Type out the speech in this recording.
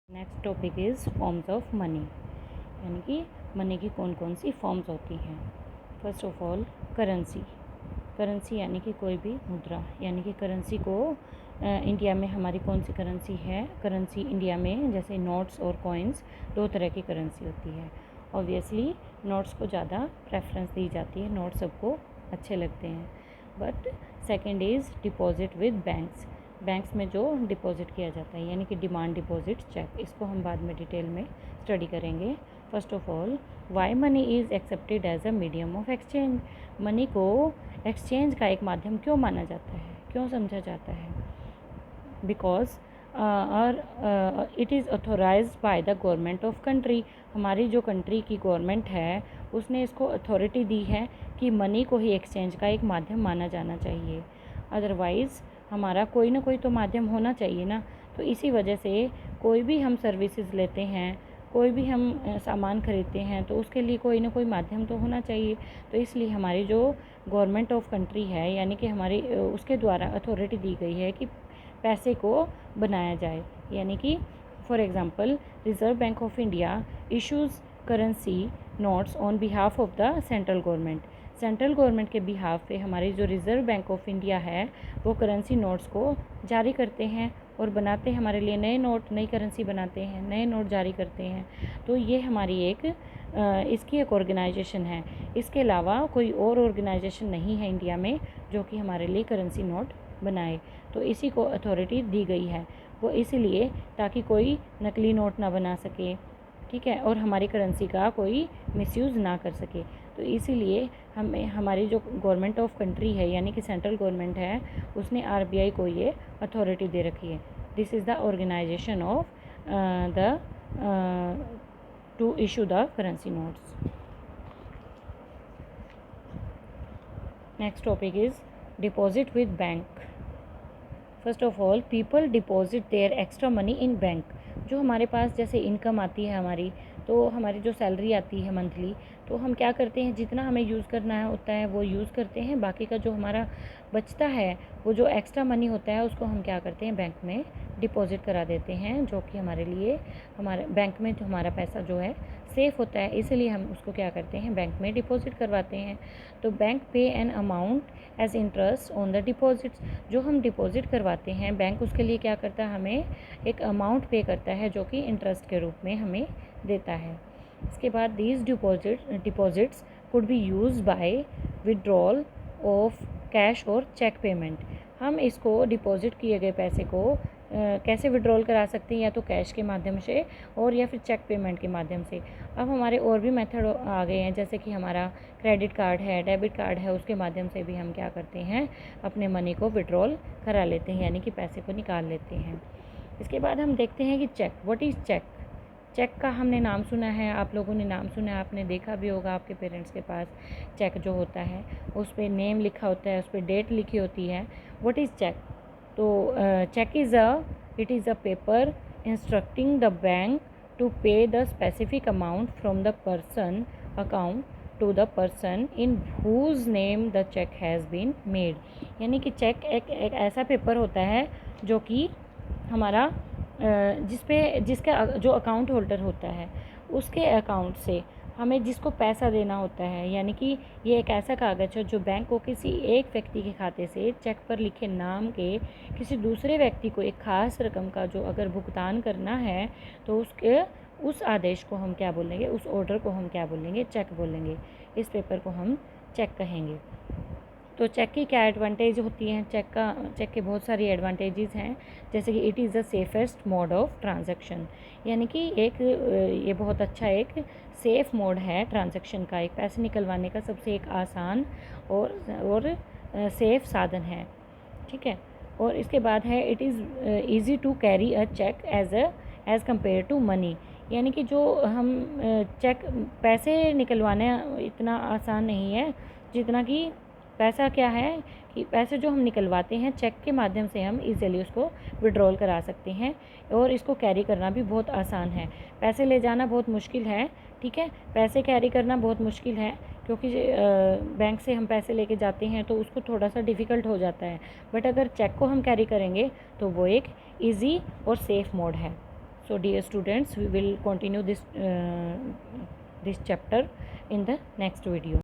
Next topic is forms of money, यानी कि money की कौन कौन सी फॉर्म्स होती हैं। फर्स्ट ऑफ ऑल करेंसी यानी कि कोई भी मुद्रा, यानी कि करेंसी को इंडिया में हमारी कौन सी करेंसी है। करेंसी इंडिया में जैसे नोट्स और कॉइन्स, दो तरह की करेंसी होती है। ऑब्वियसली नोट्स को ज़्यादा प्रेफरेंस दी जाती है, नोट्स सबको अच्छे लगते हैं। But second is deposit with banks में जो डिपॉजिट किया जाता है, यानी कि डिमांड डिपॉजिट चेक। इसको हम बाद में डिटेल में स्टडी करेंगे। First of all, why money is accepted as a medium of exchange. Money को एक्सचेंज का एक माध्यम क्यों माना जाता है, क्यों समझा जाता है? Because it is authorise by the government of country. हमारी जो कंट्री की गवर्नमेंट है उसने इसको अथॉरिटी दी है कि मनी को ही एक्सचेंज का एक माध्यम माना जाना चाहिए। अदरवाइज़ हमारा कोई ना कोई तो माध्यम होना चाहिए ना। तो इसी वजह से कोई भी हम सर्विसेज लेते हैं, कोई भी हम सामान खरीदते हैं, तो उसके लिए कोई ना कोई माध्यम तो होना चाहिए। तो इसलिए हमारी जो गवर्नमेंट ऑफ कंट्री है, यानी कि हमारी उसके द्वारा अथॉरिटी दी गई है कि पैसे को बनाया जाए। यानी कि for example, reserve bank of India issues currency notes on behalf of the central government. Central government के बिहाफ पे हमारी जो रिज़र्व बैंक ऑफ इंडिया है वो करेंसी नोट्स को जारी करते हैं और बनाते हैं, हमारे लिए नए नोट, नई करेंसी बनाते हैं, नए नोट जारी करते हैं। तो ये हमारी एक इसकी एक ऑर्गेनाइजेशन है। इसके अलावा कोई और ऑर्गेनाइजेशन नहीं है इंडिया में जो कि हमारे लिए करेंसी नोट बनाए। तो इसी को अथॉरिटी दी गई है, वो इसीलिए ताकि कोई नकली नोट ना बना सके, ठीक है, और हमारी करेंसी का कोई मिसयूज़ ना कर सके। तो इसीलिए हमें हमारी जो गवर्नमेंट ऑफ कंट्री है, यानी कि सेंट्रल गवर्नमेंट है, उसने आरबीआई को ये अथॉरिटी दे रखी है। This is the organisation of the to issue the currency notes. Next topic is deposit with bank. First of all, people deposit their extra money in bank. जो हमारे पास जैसे इनकम आती है हमारी, तो हमारी जो सैलरी आती है मंथली, तो हम क्या करते हैं, जितना हमें यूज़ करना है होता है वो यूज़ करते हैं। बाकी का जो हमारा बचता है, वो जो एक्स्ट्रा मनी होता है, उसको हम क्या करते हैं, बैंक में डिपॉजिट करा देते हैं, जो कि हमारे लिए, हमारे बैंक में जो हमारा पैसा जो है सेफ़ होता है, इसलिए हम उसको क्या करते हैं, बैंक में डिपॉजिट करवाते हैं। तो bank pay an amount as interest on the deposits. जो हम डिपॉजिट करवाते हैं, बैंक उसके लिए क्या करता है, हमें एक अमाउंट पे करता है जो कि इंटरेस्ट के रूप में हमें देता है। इसके बाद these deposits could be use by withdrawal of cash और चेक पेमेंट। हम इसको डिपॉजिट किए गए पैसे को कैसे विड्रॉल करा सकते हैं, या तो कैश के माध्यम से और या फिर चेक पेमेंट के माध्यम से। अब हमारे और भी मेथड आ गए हैं, जैसे कि हमारा क्रेडिट कार्ड है, डेबिट कार्ड है, उसके माध्यम से भी हम क्या करते हैं, अपने मनी को विड्रॉल करा लेते हैं, यानी कि पैसे को निकाल लेते हैं। इसके बाद हम देखते हैं कि cheque, what is cheque. Cheque का हमने नाम सुना है, आप लोगों ने नाम सुना है, आपने देखा भी होगा आपके पेरेंट्स के पास चेक जो होता है उस पर नेम लिखा होता है, उस पर डेट लिखी होती है। What is cheque? तो cheque it is a paper instructing the bank to pay the specific amount from the person account to the person in whose name the cheque has been made. यानी कि check एक ऐसा paper होता है जो कि हमारा जिसका जो अकाउंट होल्डर होता है उसके अकाउंट से हमें जिसको पैसा देना होता है, यानी कि ये एक ऐसा कागज़ है जो बैंक को किसी एक व्यक्ति के खाते से चेक पर लिखे नाम के किसी दूसरे व्यक्ति को एक ख़ास रकम का जो अगर भुगतान करना है, तो उस आदेश को हम क्या बोलेंगे, उस ऑर्डर को हम क्या बोलेंगे, चेक बोलेंगे। इस पेपर को हम चेक कहेंगे। तो चेक की क्या एडवांटेज होती हैं, चेक के बहुत सारी एडवांटेजेस हैं, जैसे कि it is the safest mode of transaction. यानी कि ये बहुत अच्छा एक सेफ़ मोड है ट्रांजैक्शन का, एक पैसे निकलवाने का सबसे एक आसान और सेफ़ साधन है, ठीक है। और इसके बाद है it is easy to carry a cheque as compare to money. यानी कि जो हम चेक पैसे निकलवाना इतना आसान नहीं है जितना कि पैसा क्या है कि पैसे जो हम निकलवाते हैं चेक के माध्यम से हम इजीली उसको विड्रॉल करा सकते हैं, और इसको कैरी करना भी बहुत आसान है। पैसे ले जाना बहुत मुश्किल है, ठीक है, पैसे कैरी करना बहुत मुश्किल है, क्योंकि बैंक से हम पैसे लेके जाते हैं तो उसको थोड़ा सा डिफ़िकल्ट हो जाता है। बट अगर चेक को हम कैरी करेंगे तो वो एक ईज़ी और सेफ़ मोड है। So dear students, we will continue this chapter in the next video.